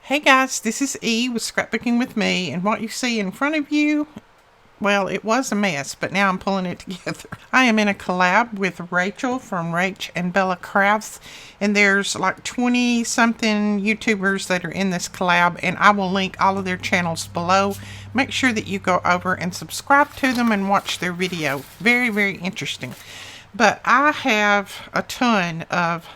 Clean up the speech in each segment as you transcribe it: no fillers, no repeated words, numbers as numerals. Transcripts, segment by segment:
Hey guys, this is E with Scrapbooking with me, and what you see in front of you, well, it was a mess, but now I'm pulling it together. I am in a collab with Rachel from RachandBella Crafts, and there's like 20 something YouTubers that are in this collab, and I will link all of their channels below. Make sure that you go over and subscribe to them and watch their video. Very, very interesting. But I have a ton of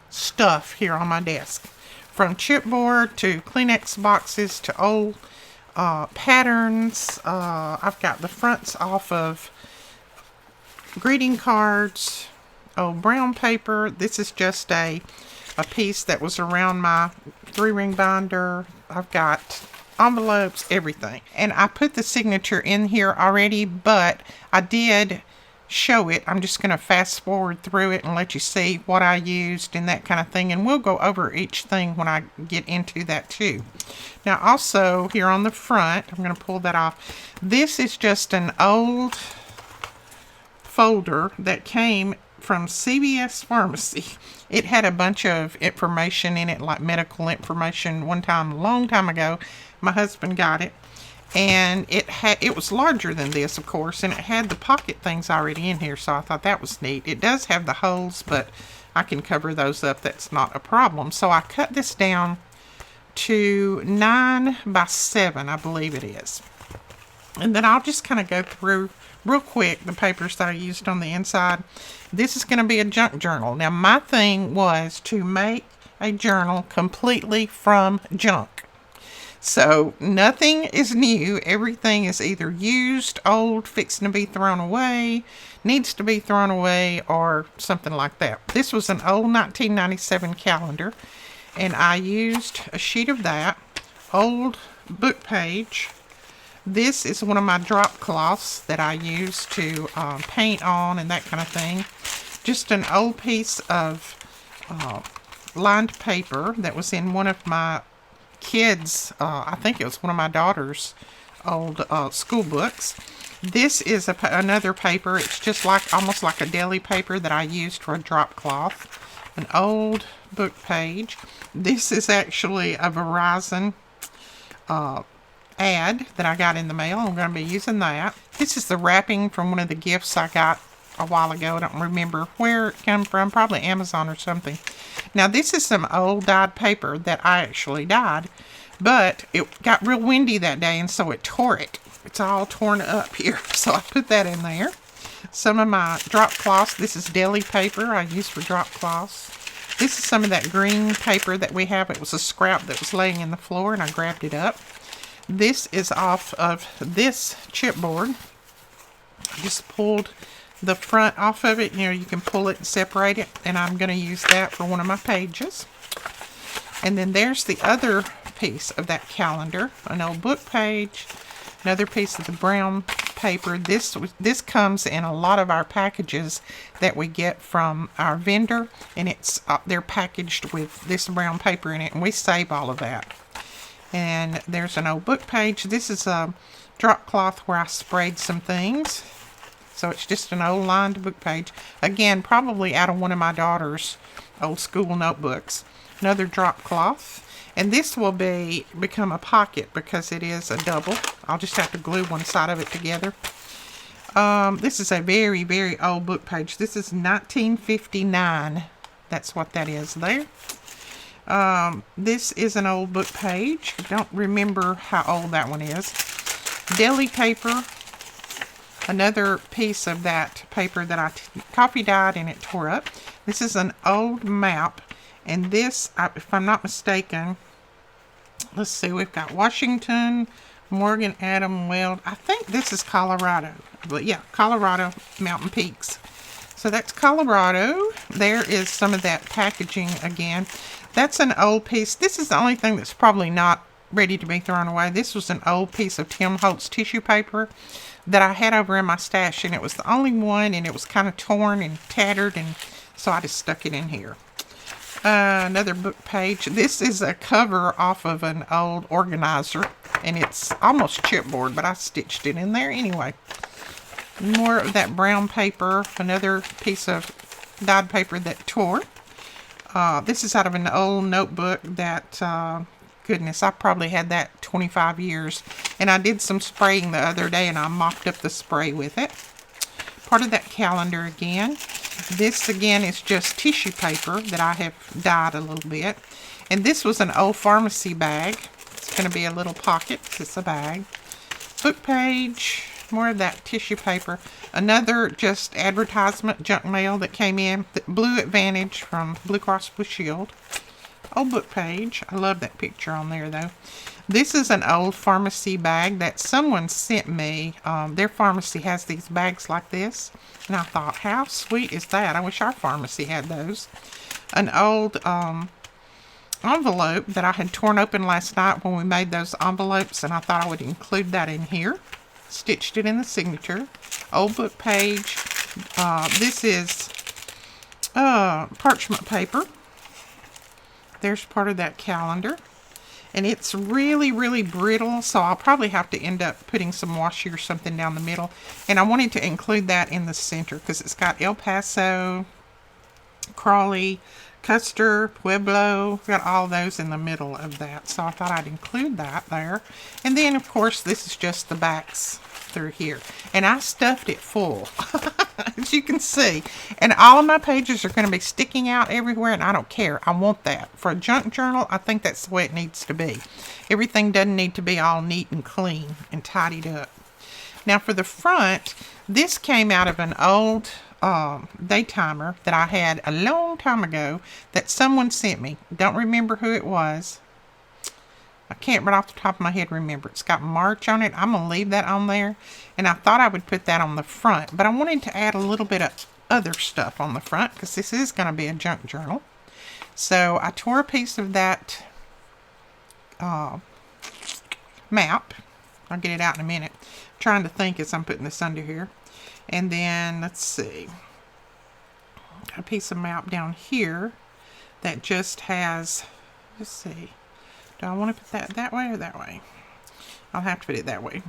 stuff here on my desk. From chipboard to Kleenex boxes to old patterns. I've got the fronts off of greeting cards, old brown paper. This is just a piece that was around my 3-ring binder. I've got envelopes, everything. And I put the signature in here already, but I did show it. I'm just going to fast forward through it and let you see what I used and that kind of thing, and we'll go over each thing when I get into that too. Now also here on the front, I'm going to pull that off. This is just an old folder that came from CVS Pharmacy. It had a bunch of information in it, like medical information. One time, a long time ago, my husband got it. And it was larger than this, of course, and it had the pocket things already in here, so I thought that was neat. It does have the holes, but I can cover those up. That's not a problem. So I cut this down to 9 by 7, I believe it is. And then I'll just kind of go through real quick the papers that I used on the inside. This is going to be a junk journal. Now, my thing was to make a journal completely from junk. So nothing is new. Everything is either used, old, fixing to be thrown away, needs to be thrown away, or something like that. This was an old 1997 calendar, and I used a sheet of that, old Bookpage. This is one of my drop cloths that I use to paint on and that kind of thing. Just an old piece of lined paper that was in one of my kids, I think it was one of my daughter's old school books. This is another paper. It's just like almost like a deli paper that I used for a drop cloth. An old Bookpage. This is actually a Verizon ad that I got in the mail. I'm going to be using that. This is the wrapping from one of the gifts I got a while ago. I don't remember where it came from. Probably Amazon or something. Now this is some old dyed paper that I actually dyed, but it got real windy that day, and so it tore it. It's all torn up here, so I put that in there. Some of my drop cloths. This is deli paper I use for drop cloths. This is some of that green paper that we have. It was a scrap that was laying in the floor, and I grabbed it up. This is off of this chipboard. I just pulled the front off of it. You know, you can pull it and separate it, and I'm going to use that for one of my pages. And then there's the other piece of that calendar, an old Bookpage, another piece of the brown paper. This comes in a lot of our packages that we get from our vendor, and it's they're packaged with this brown paper in it, and we save all of that. And there's an old Bookpage. This is a drop cloth where I sprayed some things. So it's just an old lined Bookpage. Again, probably out of one of my daughter's old school notebooks. Another drop cloth. And this will become a pocket because it is a double. I'll just have to glue one side of it together. This is a very, very old Bookpage. This is 1959. That's what that is there. This is an old Bookpage. I don't remember how old that one is. Deli paper. Another piece of that paper that I coffee dyed and it tore up. This is an old map, and this, if I'm not mistaken, let's see, we've got Washington, Morgan, Adam, Weld. I think this is Colorado, but yeah, Colorado mountain peaks. So that's Colorado. There is some of that packaging again. That's an old piece. This is the only thing that's probably not ready to be thrown away. This was an old piece of Tim Holtz tissue paper that I had over in my stash, and it was the only one, and it was kind of torn and tattered, and so I just stuck it in here. Another Bookpage. This is a cover off of an old organizer, and it's almost chipboard, but I stitched it in there anyway. More of that brown paper. Another piece of dyed paper that tore. This is out of an old notebook that goodness, I probably had that 25 years. And I did some spraying the other day, and I mopped up the spray with it. Part of that calendar again. This again is just tissue paper that I have dyed a little bit. And this was an old pharmacy bag. It's going to be a little pocket because it's a bag. Bookpage, more of that tissue paper. Another just advertisement junk mail that came in. The Blue Advantage from Blue Cross Blue Shield. Old Bookpage. I love that picture on there though. This is an old pharmacy bag that someone sent me. Their pharmacy has these bags like this. And I thought, how sweet is that? I wish our pharmacy had those. An old envelope that I had torn open last night when we made those envelopes. And I thought I would include that in here. Stitched it in the signature. Old Bookpage. This is parchment paper. There's part of that calendar. And it's really, really brittle, so I'll probably have to end up putting some washi or something down the middle. And I wanted to include that in the center because it's got El Paso, Crawley, Custer, Pueblo. Got all those in the middle of that, so I thought I'd include that there. And then, of course, this is just the backs through here. And I stuffed it full, as you can see. And all of my pages are going to be sticking out everywhere, and I don't care. I want that. For a junk journal, I think that's the way it needs to be. Everything doesn't need to be all neat and clean and tidied up. Now for the front, this came out of an old day timer that I had a long time ago that someone sent me. Don't remember who it was. I can't right off the top of my head remember. It's got March on it. I'm going to leave that on there. And I thought I would put that on the front. But I wanted to add a little bit of other stuff on the front because this is going to be a junk journal. So I tore a piece of that map. I'll get it out in a minute. I'm trying to think as I'm putting this under here. And then, let's see. A piece of map down here that just has, let's see. Do I want to put that way or that way? I'll have to put it that way.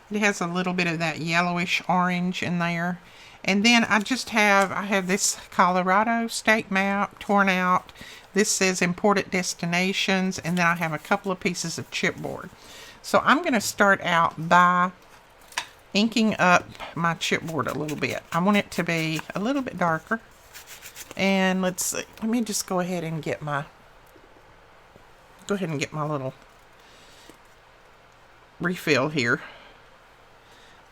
It has a little bit of that yellowish orange in there. And then I have this Colorado state map torn out. This says important destinations. And then I have a couple of pieces of chipboard. So I'm going to start out by inking up my chipboard a little bit. I want it to be a little bit darker. And let's see. Let me just go ahead and get my little refill here.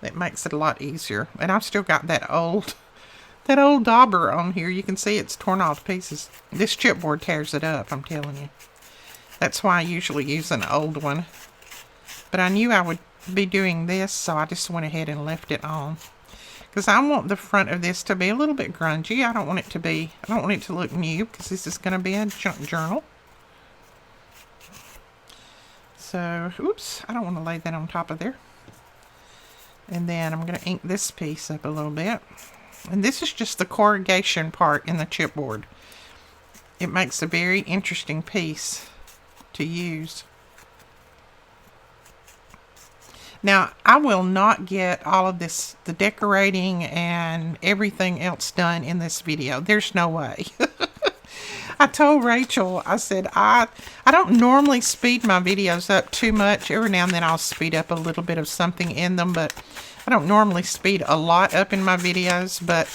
That makes it a lot easier. And I've still got that old dauber on here. You can see it's torn all to pieces. This chipboard tears it up, I'm telling you. That's why I usually use an old one. But I knew I would be doing this, so I just went ahead and left it on. Because I want the front of this to be a little bit grungy. I don't want it to look new, because this is going to be a junk journal. So, oops, I don't want to lay that on top of there. And then I'm going to ink this piece up a little bit. And this is just the corrugation part in the chipboard. It makes a very interesting piece to use. Now, I will not get all of this, the decorating and everything else done in this video. There's no way. I told Rachel, I said, I don't normally speed my videos up too much. Every now and then I'll speed up a little bit of something in them, but I don't normally speed a lot up in my videos. But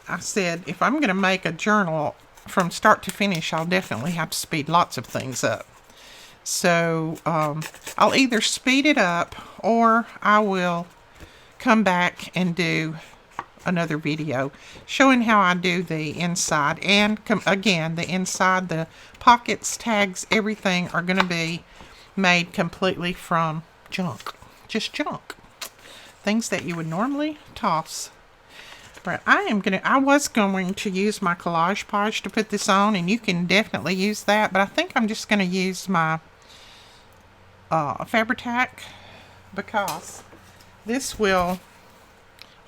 I said, if I'm going to make a journal from start to finish, I'll definitely have to speed lots of things up. So I'll either speed it up or I will come back and do another video showing how I do the inside. And again, the inside, the pockets, tags, everything are going to be made completely from junk. Just junk. Things that you would normally toss. But I was going to use my collage page to put this on, and you can definitely use that, but I think I'm just going to use my Fabri-Tac, because this will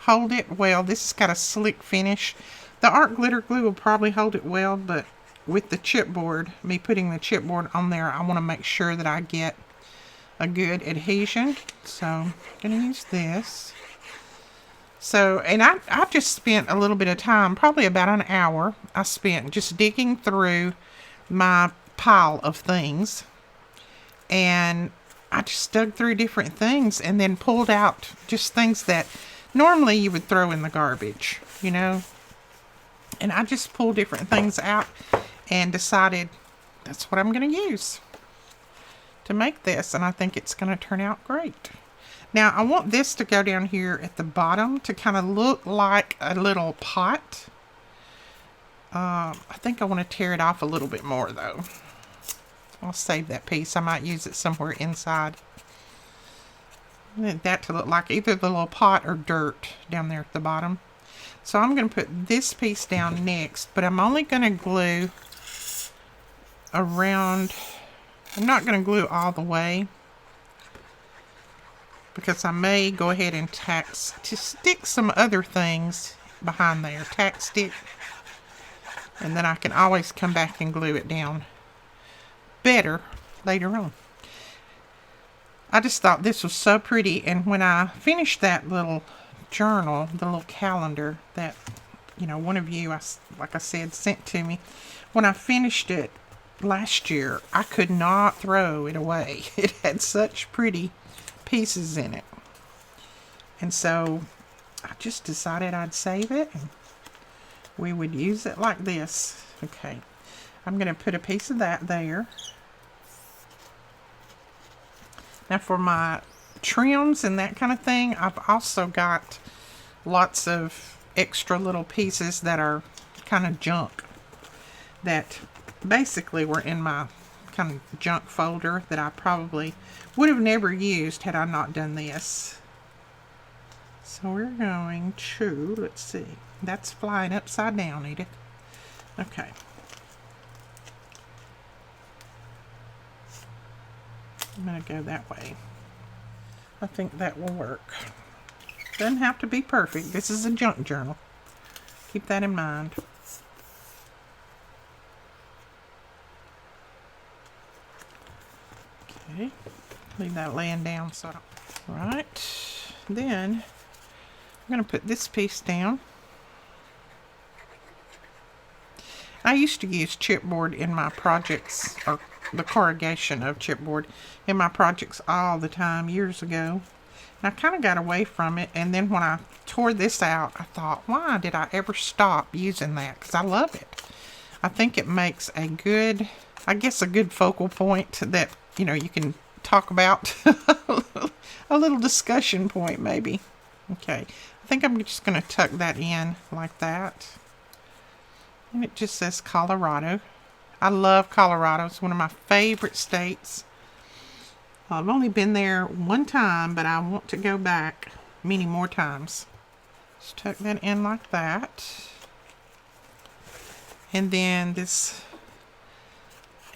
hold it well. This has got a slick finish. The art glitter glue will probably hold it well, but with the chipboard, me putting the chipboard on there, I want to make sure that I get a good adhesion. So I'm going to use this. So, and I just spent a little bit of time, probably about an hour, I spent just digging through my pile of things. and I just dug through different things and then pulled out just things that normally you would throw in the garbage, you know. And I just pulled different things out and decided that's what I'm going to use to make this. And I think it's going to turn out great. Now, I want this to go down here at the bottom to kind of look like a little pot. I think I want to tear it off a little bit more, though. I'll save that piece. I might use it somewhere inside. I want that to look like either the little pot or dirt down there at the bottom. So I'm going to put this piece down next, but I'm only going to glue around. I'm not going to glue all the way, because I may go ahead and stick some other things behind there. Tack stick. And then I can always come back and glue it down better later on. I just thought this was so pretty. And when I finished that little journal, the little calendar that, you know, one of you, like I said, sent to me, when I finished it last year, I could not throw it away. It had such pretty pieces in it. And so I just decided I'd save it and we would use it like this. Okay, I'm going to put a piece of that there. Now for my trims and that kind of thing, I've also got lots of extra little pieces that are kind of junk that basically were in my kind of junk folder that I probably would have never used had I not done this. So we're going to, let's see, that's flying upside down, Edith. Okay. I'm going to go that way. I think that will work. Doesn't have to be perfect. This is a junk journal. Keep that in mind. Okay. Leave that laying down so I don't. Right. Then I'm going to put this piece down. I used to use chipboard in my projects, or the corrugation of chipboard in my projects all the time years ago. And I kind of got away from it, and then when I tore this out, I thought, why did I ever stop using that? Because I love it. I think it makes a good, I guess a good focal point that, you know, you can talk about. A little discussion point maybe. Okay, I think I'm just going to tuck that in like that. And it just says Colorado. I love Colorado. It's one of my favorite states. I've only been there one time, but I want to go back many more times. Just tuck that in like that. And then this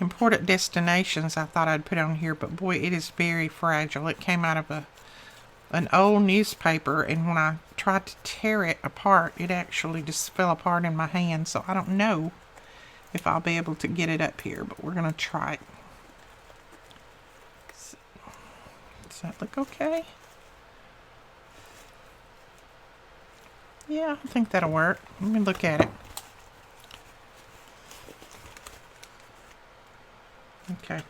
important destinations I thought I'd put on here, but boy, it is very fragile. It came out of an old newspaper, and when I tried to tear it apart, it actually just fell apart in my hand. So I don't know if I'll be able to get it up here, but we're going to try it. Does that look okay? Yeah, I think that'll work. Let me look at it. Okay,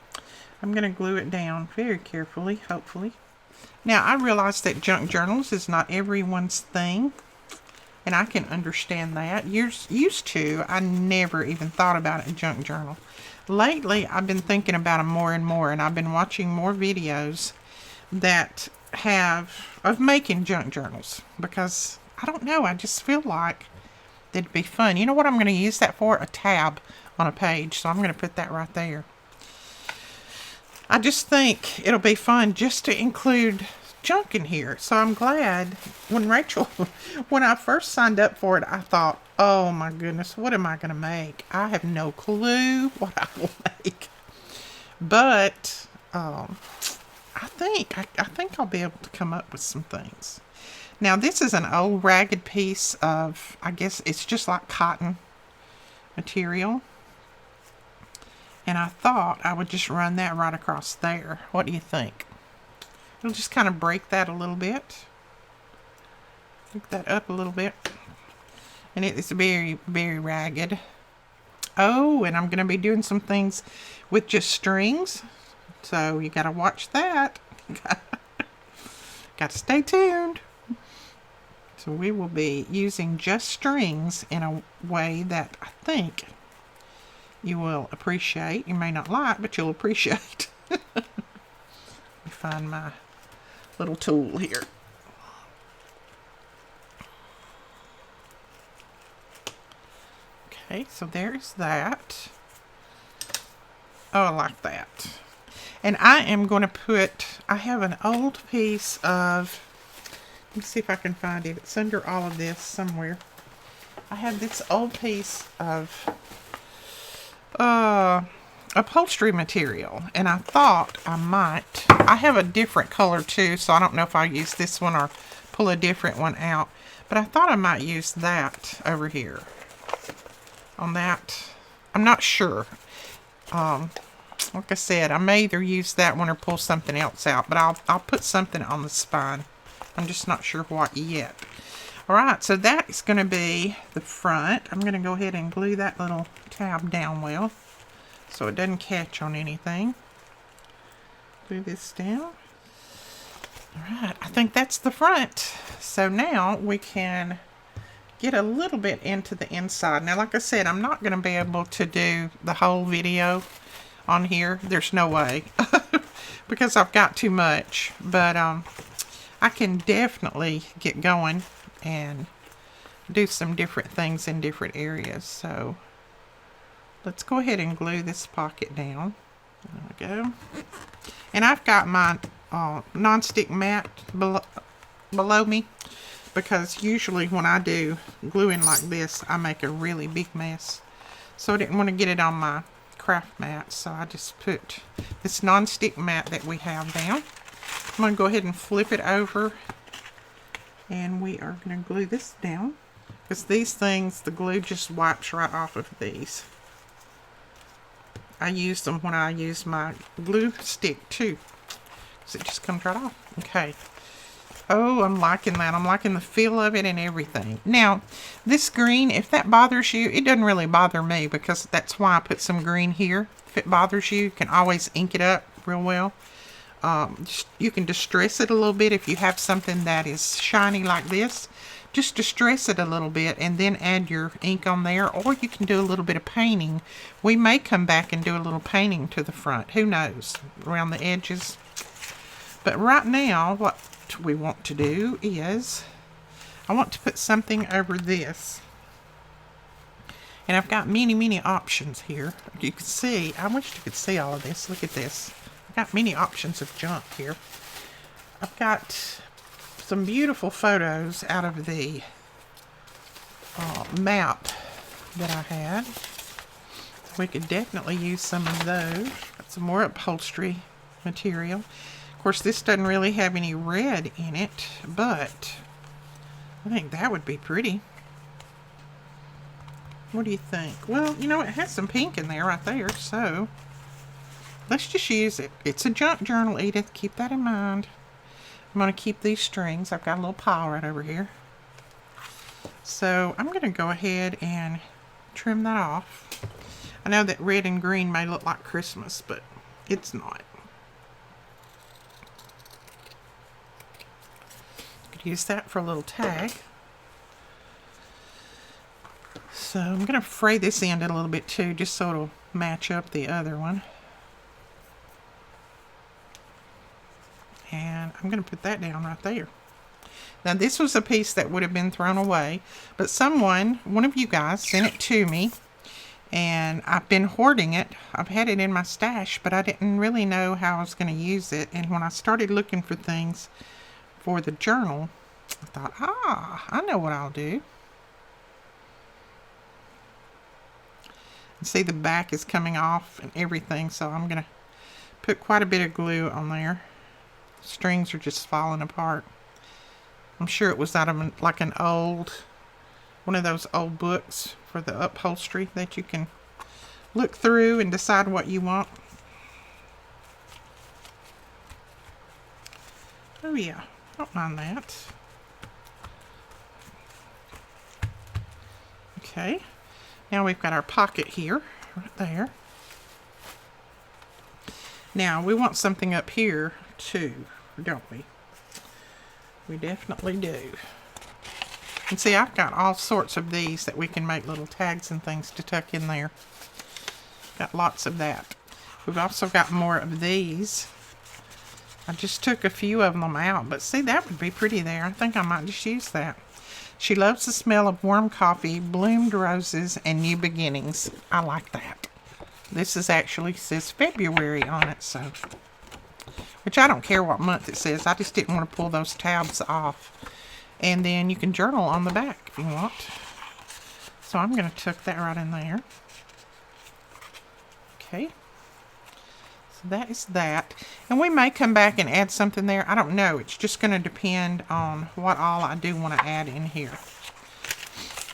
I'm going to glue it down very carefully, hopefully. Now, I realize that junk journals is not everyone's thing, and I can understand that. Used to, I never even thought about a junk journal. Lately, I've been thinking about them more and more, and I've been watching more videos that of making junk journals, because, I don't know, I just feel like it'd be fun. You know what I'm going to use that for? A tab on a page, so I'm going to put that right there. I just think it'll be fun just to include junk in here. So I'm glad when I first signed up for it, I thought, oh my goodness, what am I going to make? I have no clue what I will make. But I think I'll be able to come up with some things. Now this is an old ragged piece of, I guess it's just like cotton material. And I thought I would just run that right across there. What do you think? It'll just kind of break that a little bit. Break that up a little bit. And it's very, very ragged. Oh, and I'm going to be doing some things with just strings So you got to watch that. Got to stay tuned. So we will be using just strings in a way that I think you will appreciate. You may not like, but you'll appreciate. Let me find my little tool here. Okay, so there's that. Oh, I like that. And I am going to put, I have an old piece of, let me see if I can find it. It's under all of this somewhere. I have this old piece of upholstery material, and I thought I might, I have a different color too, so I don't know if I use this one or pull a different one out, but I thought I might use that over here on that. I'm not sure. Like I said, I may either use that one or pull something else out, but I'll put something on the spine. I'm just not sure what yet. Alright, so that is going to be the front. I'm going to go ahead and glue that little tab down well so it doesn't catch on anything. Glue this down. Alright, I think that's the front. So now we can get a little bit into the inside. Now, like I said, I'm not going to be able to do the whole video on here. There's no way because I've got too much. But I can definitely get going and do some different things in different areas. So let's go ahead and glue this pocket down. There we go. And I've got my non-stick mat below me, because usually when I do gluing like this, I make a really big mess. So I didn't want to get it on my craft mat, so I just put this non-stick mat that we have down. I'm going to go ahead and flip it over, and we are going to glue this down, because these things, the glue just wipes right off of these. I use them when I use my glue stick too, because it just comes right off. Okay. Oh, I'm liking that. I'm liking the feel of it and everything. Now, this green, if that bothers you, it doesn't really bother me, because that's why I put some green here. If it bothers you, you can always ink it up real well. You can distress it a little bit if you have something that is shiny like this. Just distress it a little bit and then add your ink on there, or you can do a little bit of painting. We may come back and do a little painting to the front. Who knows? Around the edges. But right now, what we want to do is, I want to put something over this. And I've got many options here. You can see, I wish you could see all of this. Look at this. I've got many options of junk here. I've got some beautiful photos out of the map that I had. We could definitely use some of those. Got some more upholstery material. Of course, this doesn't really have any red in it, but I think that would be pretty. What do you think? Well, you know, it has some pink in there right there, so let's just use it. It's a junk journal, Edith. Keep that in mind. I'm going to keep these strings. I've got a little pile right over here. So I'm going to go ahead and trim that off. I know that red and green may look like Christmas, but it's not. Could use that for a little tag. So I'm going to fray this end a little bit too, just so it'll match up the other one. And I'm going to put that down right there. Now, this was a piece that would have been thrown away, but one of you guys sent it to me, and I've been hoarding it. I've had it in my stash, but I didn't really know how I was going to use it. And when I started looking for things for the journal, I thought, I know what I'll do. And see, the back is coming off and everything, so I'm going to put quite a bit of glue on there. Strings are just falling apart. I'm sure it was out of like an old, one of those old books for the upholstery that you can look through and decide what you want. Oh yeah, don't mind that. Okay, now we've got our pocket here, right there. Now, we want something up here too, don't we? We definitely do. And see, I've got all sorts of these that we can make little tags and things to tuck in there. Got lots of that. We've also got more of these. I just took a few of them out, but see, that would be pretty there. I think I might just use that. She loves the smell of warm coffee, bloomed roses, and new beginnings. I like that. This is actually says February on it, so. Which I don't care what month it says. I just didn't want to pull those tabs off. And then you can journal on the back if you want. So I'm going to tuck that right in there. Okay. So that is that. And we may come back and add something there. I don't know. It's just going to depend on what all I do want to add in here.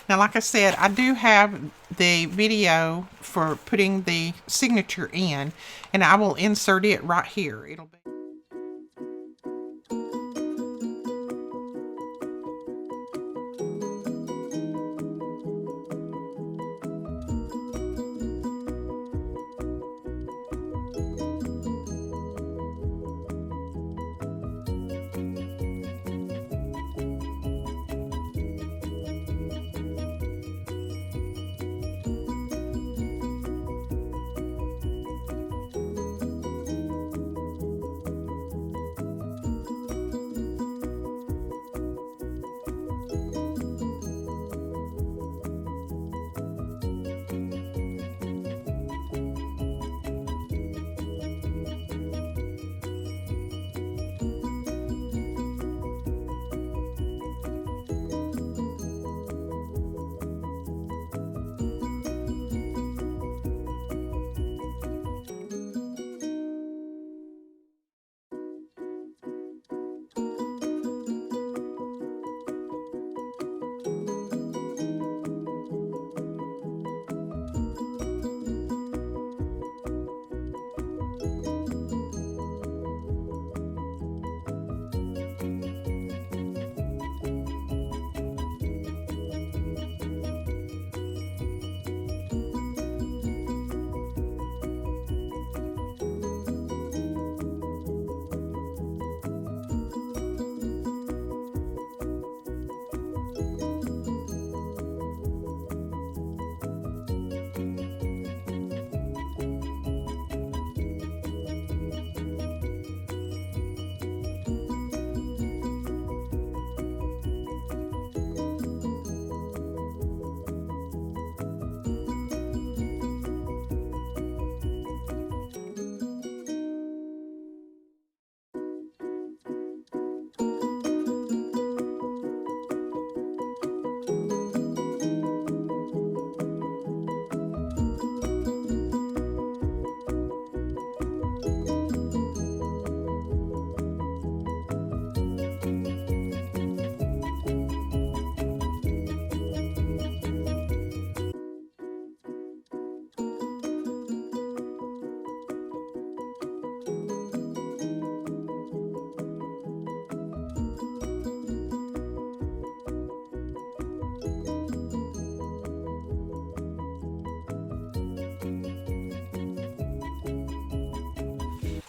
Now, like I said, I do have the video for putting the signature in, and I will insert it right here. It'll be...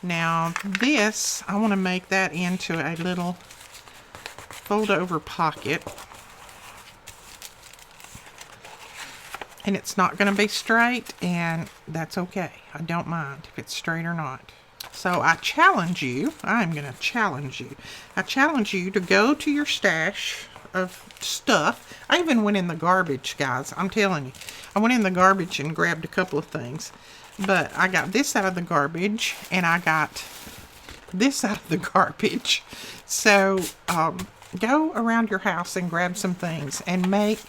Now this, I want to make that into a little fold over pocket. And it's not going to be straight, and that's okay. I don't mind if it's straight or not. So I challenge you, I'm going to challenge you. I challenge you to go to your stash of stuff. I even went in the garbage, guys. I'm telling you. I went in the garbage and grabbed a couple of things. But I got this out of the garbage, and I got this out of the garbage. So go around your house and grab some things and make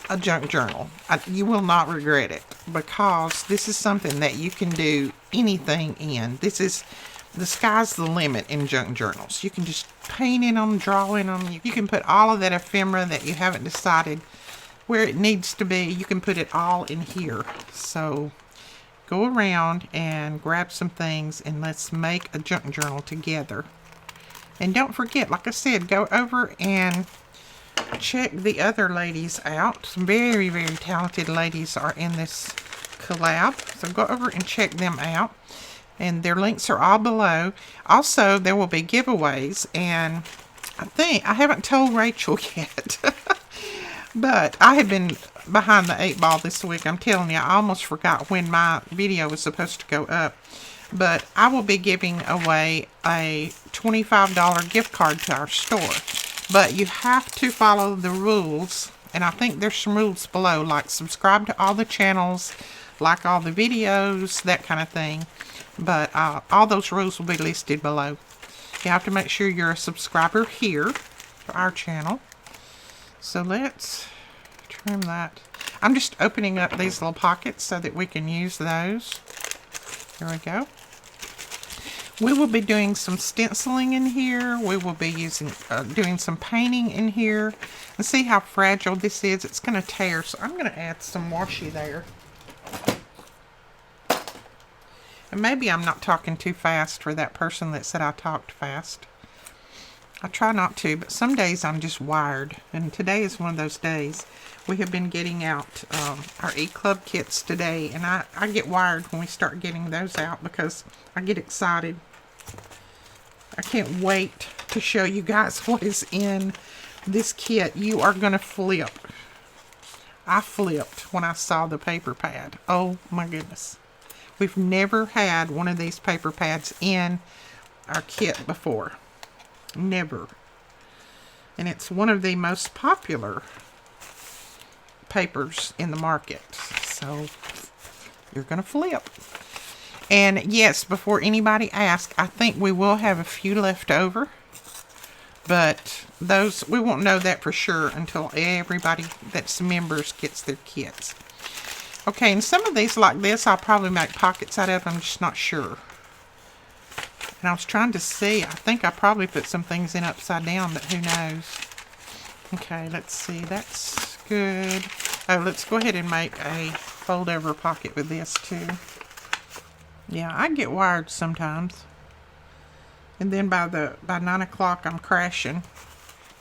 a junk journal. You will not regret it, because this is something that you can do anything in. This is, the sky's the limit in junk journals. You can just paint in them, draw in them. You can put all of that ephemera that you haven't decided where it needs to be. You can put it all in here. So go around and grab some things, and let's make a junk journal together. And don't forget, like I said, go over and check the other ladies out. Some very, very talented ladies are in this collab. So go over and check them out. And their links are all below. Also, there will be giveaways, and I haven't told Rachel yet, but I have been behind the 8 ball this week. I'm telling you, I almost forgot when my video was supposed to go up. But I will be giving away a $25 gift card to our store. But you have to follow the rules, and I think there's some rules below, like subscribe to all the channels, like all the videos, that kind of thing. But all those rules will be listed below. You have to make sure you're a subscriber here for our channel. So let's trim that. I'm just opening up these little pockets so that we can use those. There we go. We will be doing some stenciling in here. We will be doing some painting in here. And see how fragile this is? It's going to tear. So I'm going to add some washi there. And maybe I'm not talking too fast for that person that said I talked fast. I try not to, but some days I'm just wired. And today is one of those days. We have been getting out our E-Club kits today. And I get wired when we start getting those out because I get excited. I can't wait to show you guys what is in this kit. You are going to flip. I flipped when I saw the paper pad. Oh my goodness. We've never had one of these paper pads in our kit before. Never. And it's one of the most popular papers in the market. So you're going to flip. And yes, before anybody asks, I think we will have a few left over. But those, we won't know that for sure until everybody that's members gets their kits. Okay, and some of these like this, I'll probably make pockets out of. I'm just not sure. And I was trying to see. I think I probably put some things in upside down, but who knows. Okay, let's see. That's good. Oh, let's go ahead and make a fold-over pocket with this, too. Yeah, I get wired sometimes. And then by 9 o'clock, I'm crashing.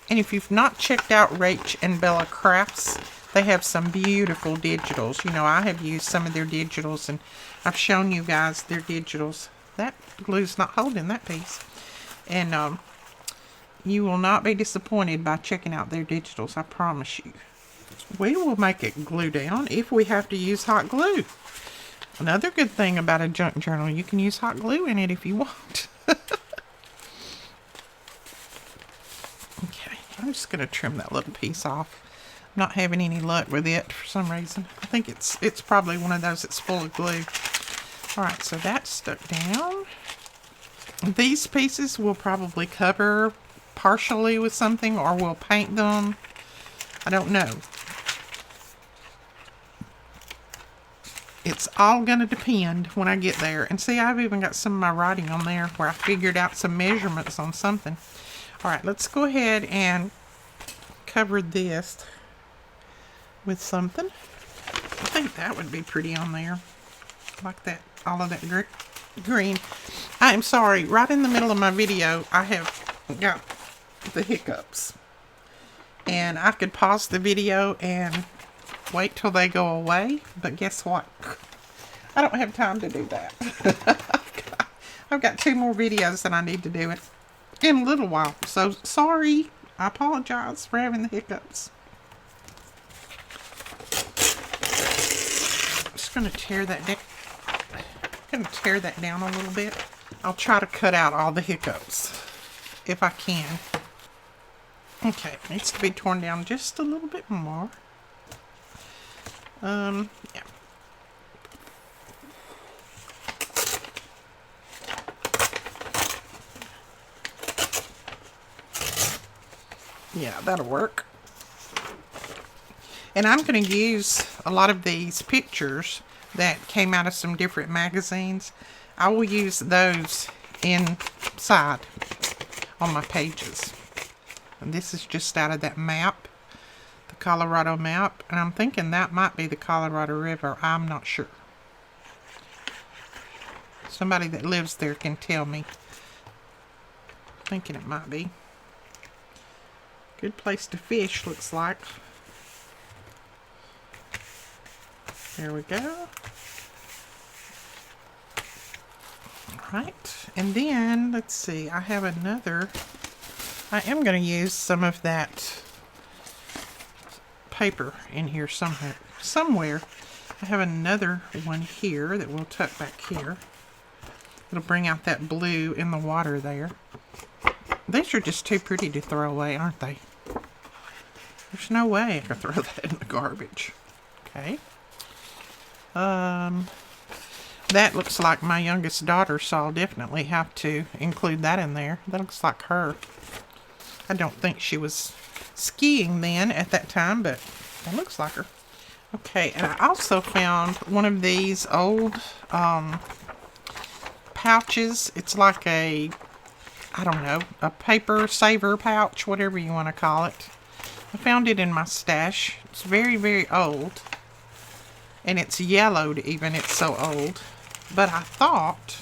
And if you've not checked out RachandBella Crafts, they have some beautiful digitals. You know, I have used some of their digitals, and I've shown you guys their digitals. That glue's not holding that piece. And you will not be disappointed by checking out their digitals, I promise you. We will make it glue down if we have to use hot glue. Another good thing about a junk journal, you can use hot glue in it if you want. Okay, I'm just going to trim that little piece off. I'm not having any luck with it for some reason. I think it's probably one of those that's full of glue. Alright, so that's stuck down. These pieces will probably cover partially with something, or we'll paint them. I don't know. It's all going to depend when I get there. And see, I've even got some of my writing on there where I figured out some measurements on something. Alright, let's go ahead and cover this with something. I think that would be pretty on there. Like that, all of that green. I'm sorry, right in the middle of my video, I have got the hiccups. And I could pause the video and wait till they go away, but guess what? I don't have time to do that. I've got 2 more videos that I need to do it in a little while. So, sorry. I apologize for having the hiccups. I'm just going to tear that down. I'm going to tear that down a little bit. I'll try to cut out all the hiccups if I can. Okay, it needs to be torn down just a little bit more. Yeah. Yeah, that'll work. And I'm going to use a lot of these pictures that came out of some different magazines. I will use those inside on my pages. And this is just out of that map, the Colorado map. And I'm thinking that might be the Colorado River. I'm not sure. Somebody that lives there can tell me. I'm thinking it might be. Good place to fish, looks like. There we go. Alright, and then, let's see, I have another, I am going to use some of that paper in here somewhere. I have another one here that we'll tuck back here. It'll bring out that blue in the water there. These are just too pretty to throw away, aren't they? There's no way I could throw that in the garbage. Okay. That looks like my youngest daughter, so I'll definitely have to include that in there. That looks like her. I don't think she was skiing then at that time, but that looks like her. Okay, and I also found one of these old pouches. It's like a, I don't know, a paper saver pouch, whatever you want to call it. I found it in my stash. It's very, very old. And it's yellowed even, it's so old. But I thought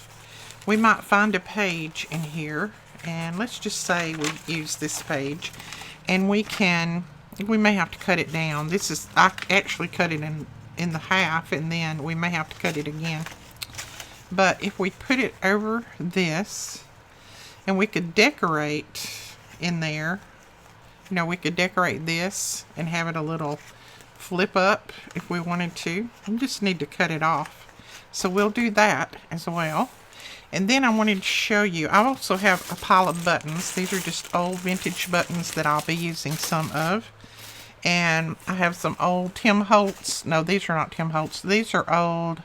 we might find a page in here. And let's just say we use this page. And we may have to cut it down. I actually cut it in the half, and then we may have to cut it again. But if we put it over this, and we could decorate in there, you know, we could decorate this and have it a little flip up if we wanted to. We just need to cut it off. So we'll do that as well. And then I wanted to show you, I also have a pile of buttons. These are just old vintage buttons that I'll be using some of. And I have some old Tim Holtz. No, these are not Tim Holtz. These are old,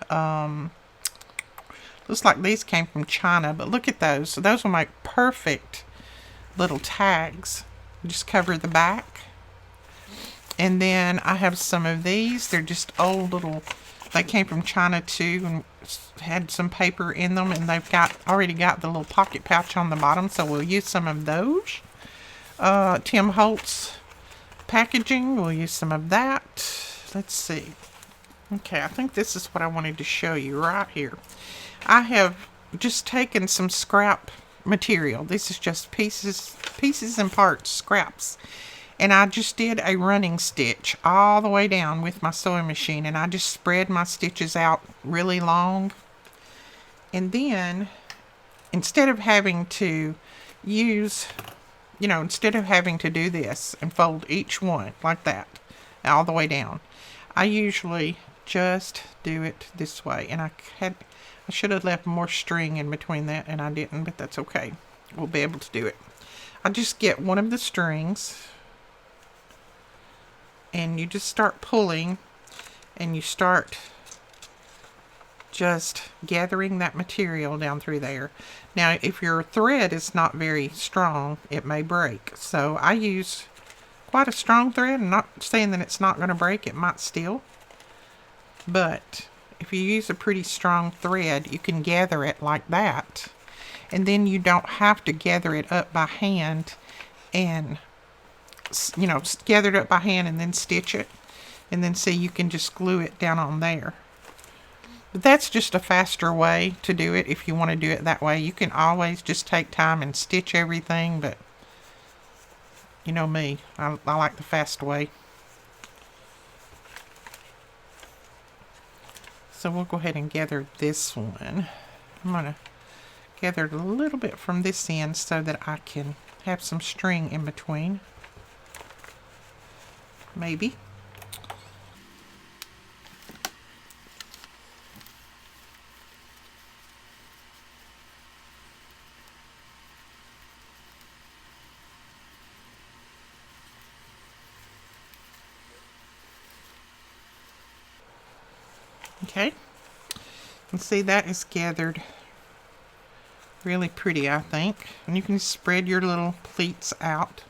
looks like these came from China, but look at those. So those will make perfect little tags. Just cover the back. And then I have some of these. They're just old little, they came from China too, and had some paper in them, and they've already got the little pocket pouch on the bottom, so we'll use some of those. Tim Holtz packaging, we'll use some of that. Let's see. Okay, I think this is what I wanted to show you right here. I have just taken some scrap material. This is just pieces and parts, scraps. And I just did a running stitch all the way down with my sewing machine, and I just spread my stitches out really long. And then, instead of having to use, you know, instead of having to do this and fold each one like that all the way down, I usually just do it this way. And I should have left more string in between that, and I didn't, but that's okay. We'll be able to do it. I just get one of the strings, and you just start pulling, and you start just gathering that material down through there. Now, if your thread is not very strong, it may break. So I use quite a strong thread. I'm not saying that it's not going to break. It might still. But if you use a pretty strong thread, you can gather it like that. And then you don't have to gather it up by hand and, you know, gather it up by hand and then stitch it. And then see, you can just glue it down on there. But that's just a faster way to do it if you want to do it that way. You can always just take time and stitch everything, but you know me, I like the fast way. So we'll go ahead and gather this one. I'm going to gather it a little bit from this end so that I can have some string in between. Maybe. Okay, and see, that is gathered really pretty, I think. And you can spread your little pleats out,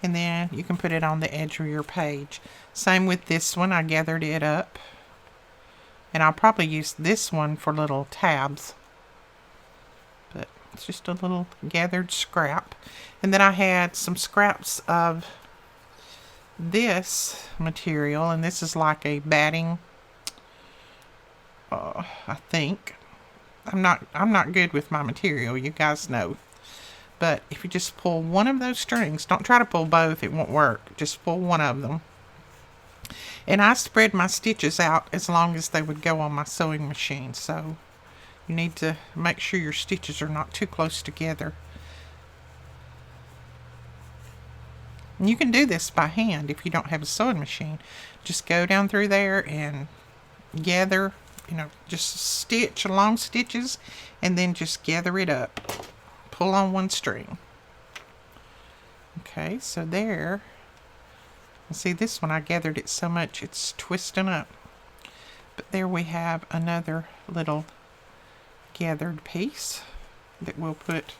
and then you can put it on the edge of your page. Same with this one. I gathered it up, and I'll probably use this one for little tabs, but it's just a little gathered scrap. And then I had some scraps of this material, and this is like a batting, I think. I'm not good with my material, you guys know. But if you just pull one of those strings, don't try to pull both, it won't work. Just pull one of them. And I spread my stitches out as long as they would go on my sewing machine. So You need to make sure your stitches are not too close together. And you can do this by hand if you don't have a sewing machine. Just go down through there and gather, just stitch long stitches, and then just gather it up. Pull on one string. Okay, so there. See, this one I gathered it so much it's twisting up. But there we have another little gathered piece that we'll put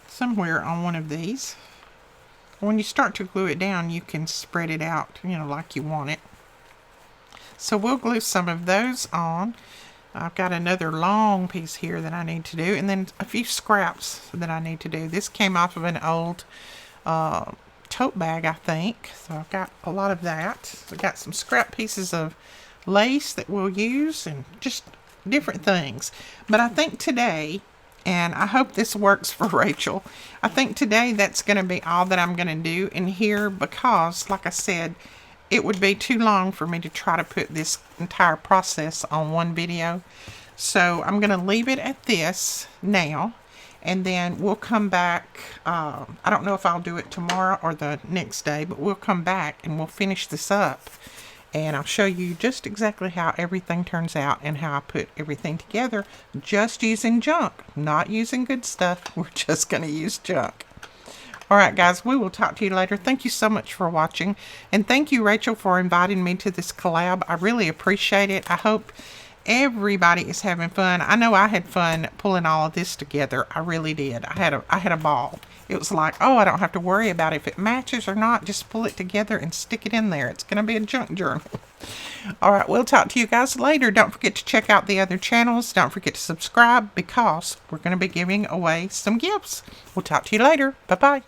somewhere on one of these. When you start to glue it down, you can spread it out, like you want it. So we'll glue some of those on. I've got another long piece here that I need to do, and then a few scraps that I need to do. This came off of an old tote bag, I think. So I've got a lot of that. I've got some scrap pieces of lace that we'll use, and just different things. But I think today, and I hope this works for Rachel, I think today that's going to be all that I'm going to do in here, because, like I said, it would be too long for me to try to put this entire process on one video. So I'm going to leave it at this now, and then we'll come back. I don't know if I'll do it tomorrow or the next day, but we'll come back and we'll finish this up. And I'll show you just exactly how everything turns out and how I put everything together, just using junk, not using good stuff. We're just going to use junk. Alright guys, we will talk to you later. Thank you so much for watching. And thank you, Rachel, for inviting me to this collab. I really appreciate it. I hope everybody is having fun. I know I had fun pulling all of this together. I really did. I had a ball. It was like, oh, I don't have to worry about if it matches or not. Just pull it together and stick it in there. It's going to be a junk journal. Alright, we'll talk to you guys later. Don't forget to check out the other channels. Don't forget to subscribe, because we're going to be giving away some gifts. We'll talk to you later. Bye-bye.